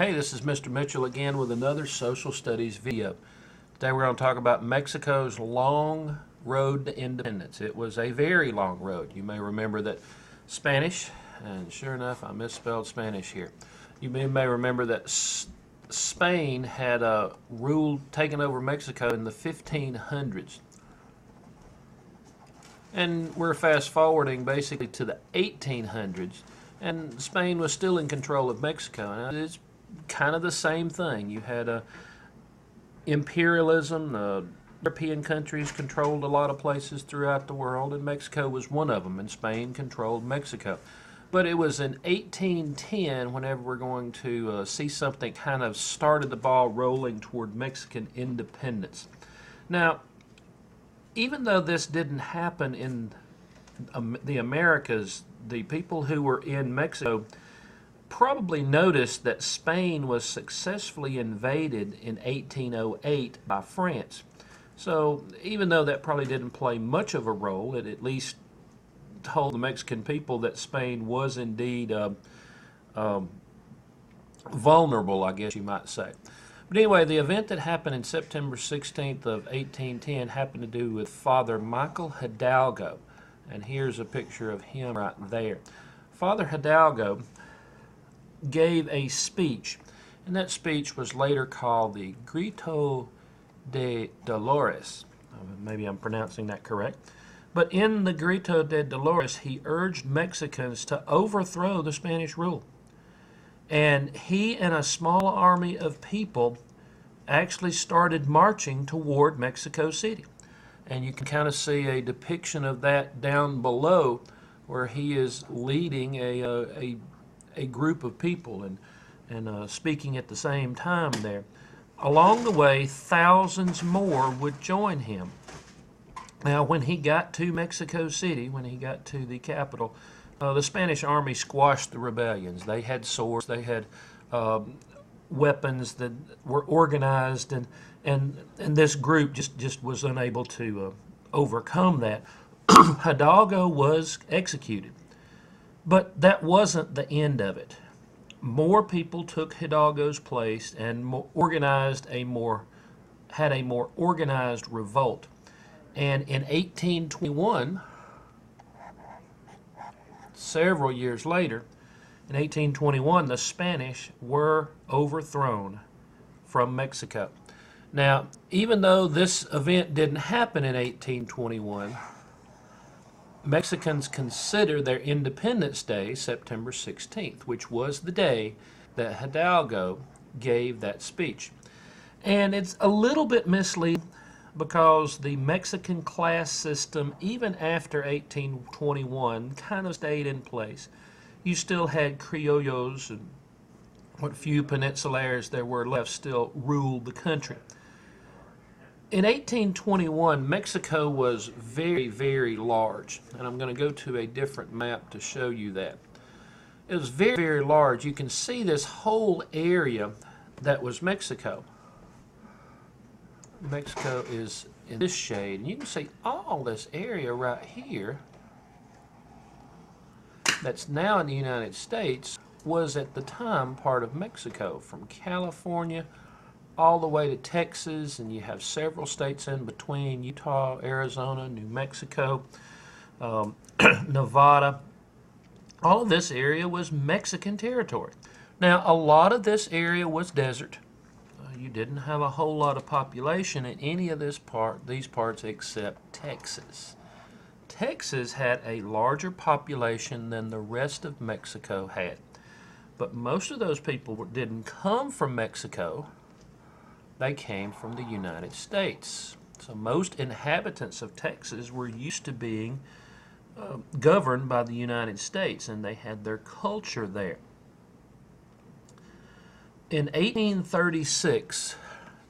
Hey, this is Mr. Mitchell again with another social studies video. Today we're going to talk about Mexico's long road to independence. It was a very long road. You may remember that Spanish, and sure enough I misspelled Spanish here. You may remember that Spain had taken over Mexico in the 1500s. And we're fast forwarding basically to the 1800s, and Spain was still in control of Mexico. And it's kind of the same thing. You had imperialism. European countries controlled a lot of places throughout the world, and Mexico was one of them, and Spain controlled Mexico. But it was in 1810 whenever we're going to see something kind of started the ball rolling toward Mexican independence. Now, even though this didn't happen in the Americas, the people who were in Mexico probably noticed that Spain was successfully invaded in 1808 by France. So even though that probably didn't play much of a role, it at least told the Mexican people that Spain was indeed vulnerable, I guess you might say. But anyway, the event that happened in September 16th of 1810 happened to do with Father Michael Hidalgo. And here's a picture of him right there. Father Hidalgo gave a speech, and that speech was later called the Grito de Dolores. Maybe I'm pronouncing that correct. But in the Grito de Dolores, he urged Mexicans to overthrow the Spanish rule. And he and a small army of people actually started marching toward Mexico City. And you can kind of see a depiction of that down below, where he is leading a group of people and speaking at the same time there. Along the way, thousands more would join him. Now, when he got to Mexico City, when he got to the capital, the Spanish army squashed the rebellions. They had swords, they had weapons that were organized, and this group just was unable to overcome that. Hidalgo was executed. But that wasn't the end of it. More people took Hidalgo's place and had a more organized revolt. And in 1821, several years later, in 1821, the Spanish were overthrown from Mexico. Now, even though this event didn't happen in 1821, Mexicans consider their Independence Day September 16th, which was the day that Hidalgo gave that speech. And it's a little bit misleading because the Mexican class system, even after 1821, kind of stayed in place. You still had criollos, and what few peninsulares there were left still ruled the country. In 1821, Mexico was very, very large, and I'm going to go to a different map to show you that. It was very, very large. You can see this whole area that was Mexico. Mexico is in this shade, and you can see all this area right here that's now in the United States was at the time part of Mexico, from California all the way to Texas, and you have several states in between: Utah, Arizona, New Mexico, Nevada. All of this area was Mexican territory. Now, a lot of this area was desert. You didn't have a whole lot of population in any of these parts except Texas. Texas had a larger population than the rest of Mexico had. But most of those people didn't come from Mexico. They came from the United States. So most inhabitants of Texas were used to being governed by the United States, and they had their culture there. In 1836,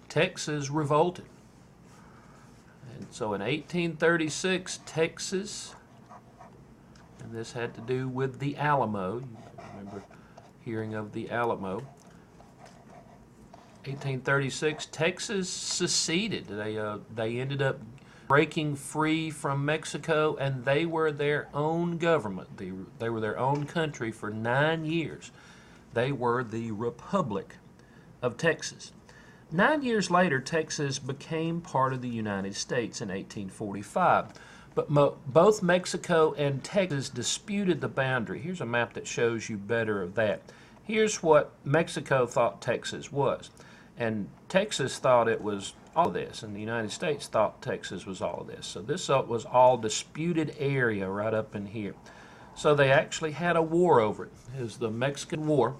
Texas revolted. And so in 1836, Texas, and this had to do with the Alamo. You remember hearing of the Alamo. 1836, Texas seceded. They ended up breaking free from Mexico, and they were their own government. They were their own country for 9 years. They were the Republic of Texas. 9 years later, Texas became part of the United States in 1845. But both Mexico and Texas disputed the boundary. Here's a map that shows you better of that. Here's what Mexico thought Texas was. And Texas thought it was all of this, and the United States thought Texas was all of this. So this was all disputed area right up in here. So they actually had a war over it. It was the Mexican War.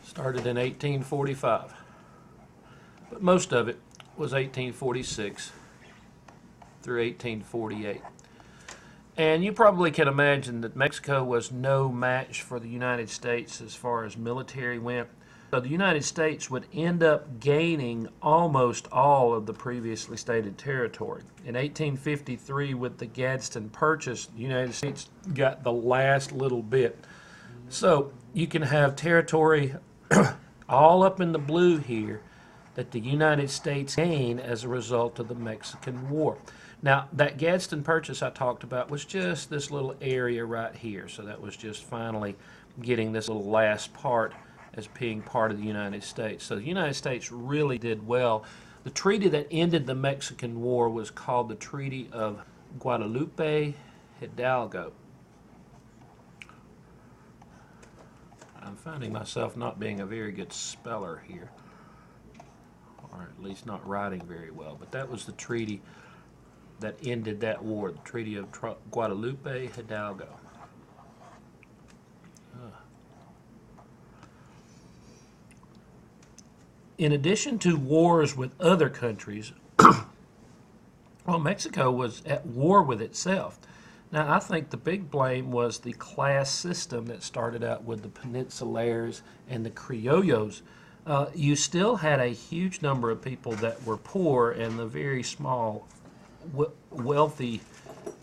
Started in 1845. But most of it was 1846 through 1848. And you probably can imagine that Mexico was no match for the United States as far as military went. So the United States would end up gaining almost all of the previously stated territory. In 1853, with the Gadsden Purchase, the United States got the last little bit. So you can have territory all up in the blue here that the United States gained as a result of the Mexican War. Now, that Gadsden Purchase I talked about was just this little area right here. So that was just finally getting this little last part as being part of the United States. So the United States really did well. The treaty that ended the Mexican War was called the Treaty of Guadalupe Hidalgo. I'm finding myself not being a very good speller here, or at least not writing very well, but that was the treaty that ended that war, the Treaty of Guadalupe Hidalgo. In addition to wars with other countries, well, Mexico was at war with itself. Now, I think the big blame was the class system that started out with the Peninsulares and the Criollos. You still had a huge number of people that were poor and the very small, wealthy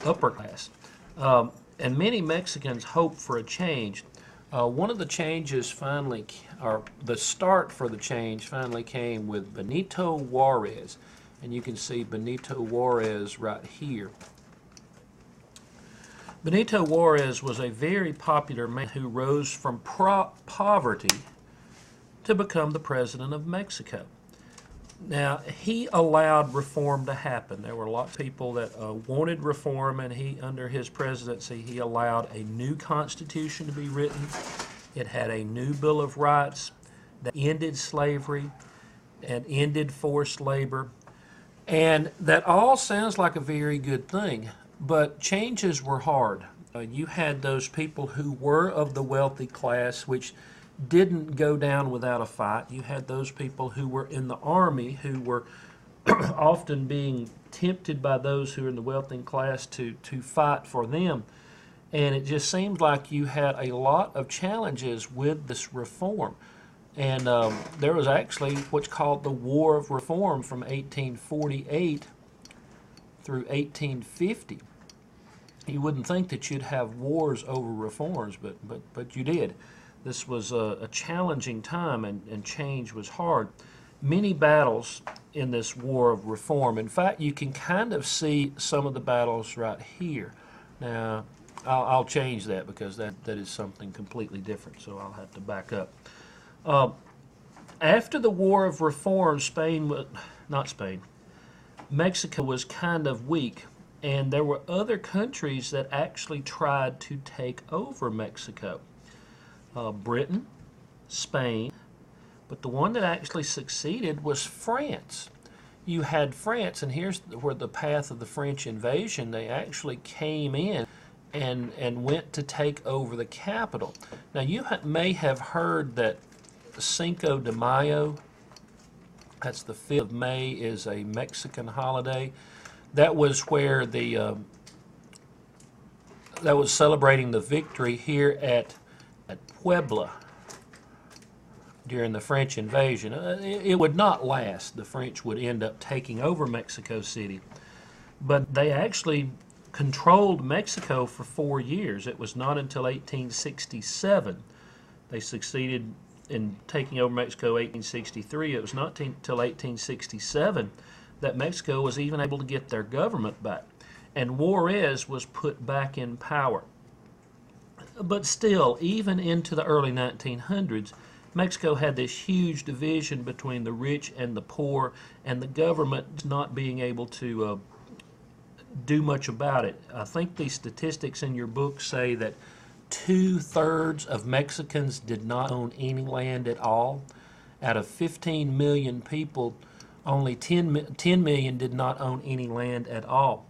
upper class. And many Mexicans hoped for a change. One of the changes finally, or the start for the change finally came with Benito Juarez. And you can see Benito Juarez right here. Benito Juarez was a very popular man who rose from poverty to become the president of Mexico. Now, he allowed reform to happen. There were a lot of people that wanted reform, and under his presidency, he allowed a new constitution to be written. It had a new Bill of Rights that ended slavery and ended forced labor. And that all sounds like a very good thing, but changes were hard. You had those people who were of the wealthy class, which didn't go down without a fight. You had those people who were in the army who were often being tempted by those who are in the wealthy class to fight for them. And it just seemed like you had a lot of challenges with this reform. And there was actually what's called the War of Reform from 1848 through 1850. You wouldn't think that you'd have wars over reforms, but you did. This was a challenging time, and change was hard. Many battles in this War of Reform. In fact, you can kind of see some of the battles right here. Now, I'll change that because that is something completely different, so I'll have to back up. After the War of Reform, Mexico was kind of weak, and there were other countries that actually tried to take over Mexico. Britain, Spain, but the one that actually succeeded was France. You had France, and here's where the path of the French invasion, they actually came in and went to take over the capital. Now, you may have heard that Cinco de Mayo, that's the 5th of May, is a Mexican holiday. That was where that was celebrating the victory here at Puebla during the French invasion. It would not last. The French would end up taking over Mexico City. But they actually controlled Mexico for 4 years. It was not until 1867 they succeeded in taking over Mexico. 1863. It was not until 1867 that Mexico was even able to get their government back. And Juarez was put back in power. But still, even into the early 1900s, Mexico had this huge division between the rich and the poor, and the government not being able to do much about it. I think the statistics in your book say that 2/3 of Mexicans did not own any land at all. Out of 15 million people, only 10 million did not own any land at all.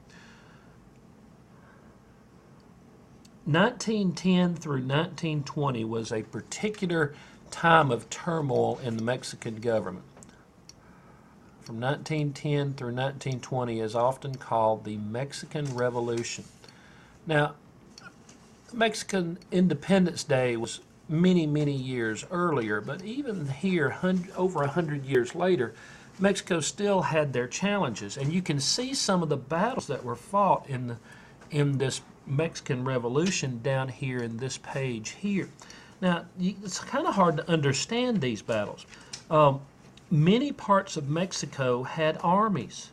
1910 through 1920 was a particular time of turmoil in the Mexican government. From 1910 through 1920 is often called the Mexican Revolution. Now, Mexican Independence Day was many, many years earlier, but even here, over 100 years later, Mexico still had their challenges, and you can see some of the battles that were fought in this Mexican Revolution down here in this page here. Now, it's kind of hard to understand these battles. Many parts of Mexico had armies.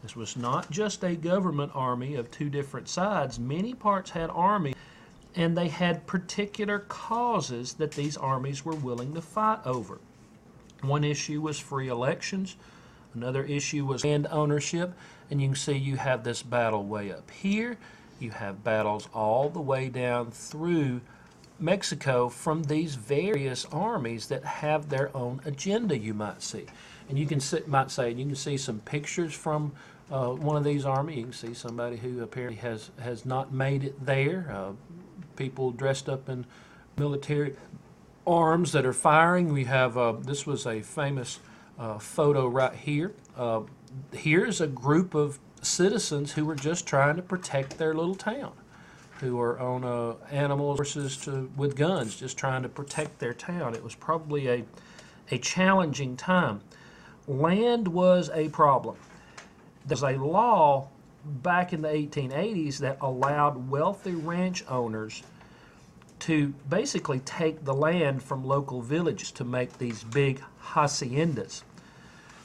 This was not just a government army of two different sides. Many parts had armies, and they had particular causes that these armies were willing to fight over. One issue was free elections. Another issue was land ownership. And you can see you have this battle way up here. You have battles all the way down through Mexico from these various armies that have their own agenda, you might see. And you can you can see some pictures from one of these armies. You can see somebody who apparently has not made it there. People dressed up in military arms that are firing. We have, this was a famous photo right here. Here's a group of citizens who were just trying to protect their little town, who are on animal horses with guns, just trying to protect their town. It was probably a challenging time. Land was a problem. There's a law back in the 1880s that allowed wealthy ranch owners to basically take the land from local villages to make these big haciendas.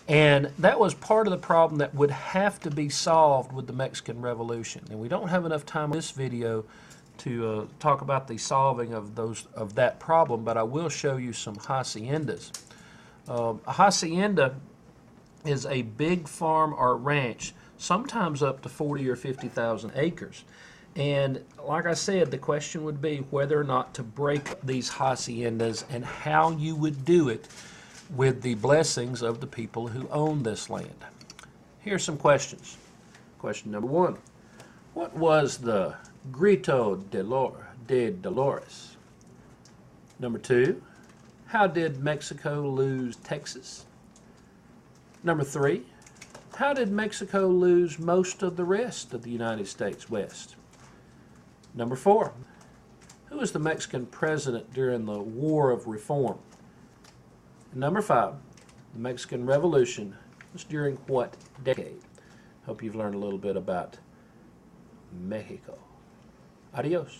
And that was part of the problem that would have to be solved with the Mexican Revolution. And we don't have enough time in this video to talk about the solving of that problem, but I will show you some haciendas. A hacienda is a big farm or ranch, sometimes up to 40 or 50,000 acres. And like I said, the question would be whether or not to break these haciendas and how you would do it with the blessings of the people who own this land. Here's some questions. Question number 1. What was the Grito de Dolores? Number 2. How did Mexico lose Texas? Number 3. How did Mexico lose most of the rest of the United States West? Number 4. Who was the Mexican president during the War of Reform? Number 5, the Mexican Revolution was during what decade? Hope you've learned a little bit about Mexico. Adios.